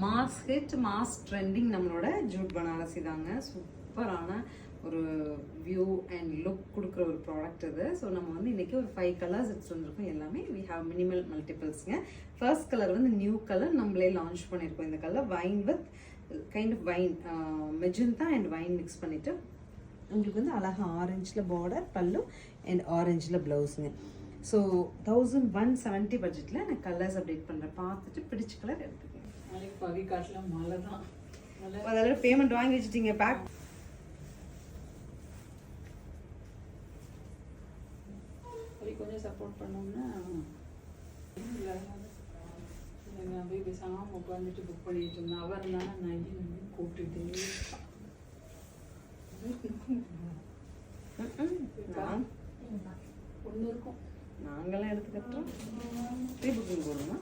Mass hit mass trending நம்மளோட Jude Banarasi தாங்க. சூப்பரான ஒரு வியூ அண்ட் லுக் கொடுக்குற ஒரு ப்ராடக்ட் இது. ஸோ நம்ம வந்து இன்றைக்கி ஒரு 5 கலர்ஸ் எடுத்துகிட்டு வந்திருக்கோம். எல்லாமே வி ஹாவ் மினிமல் மல்டிபிள்ஸுங்க. ஃபர்ஸ்ட் கலர் வந்து நியூ கலர் நம்மளே லான்ச் பண்ணியிருக்கோம். இந்த colour wine with kind of wine magenta and wine mix பண்ணிவிட்டு உங்களுக்கு வந்து அழகாக ஆரஞ்சில் பார்டர் பல்லு அண்ட் ஆரஞ்சில் ப்ளவுஸுங்க. ஸோ 1170 பட்ஜெட்டில் நான் கலர்ஸ் அப்டேட் பண்ணுறேன். பார்த்துட்டு பிடிச்ச கலர் எடுத்துக்கோங்க. நாளைக்கு பவிகாட்டில் மழை தான். அதெல்லாம் பேமெண்ட் வாங்கி வச்சுட்டீங்க பேக். கொஞ்சம் சப்போர்ட் பண்ணோம்னா நான் போய் பேசாமல் உட்காந்துட்டு புக் பண்ணிட்டு இருந்தேன். அவர் தான் நான் கூப்பிட்டுட்டு ஒன்று இருக்கும். நாங்களாம் எடுத்துக்கிட்டோம். ப்ரீ புக்கிங் போடணுமா?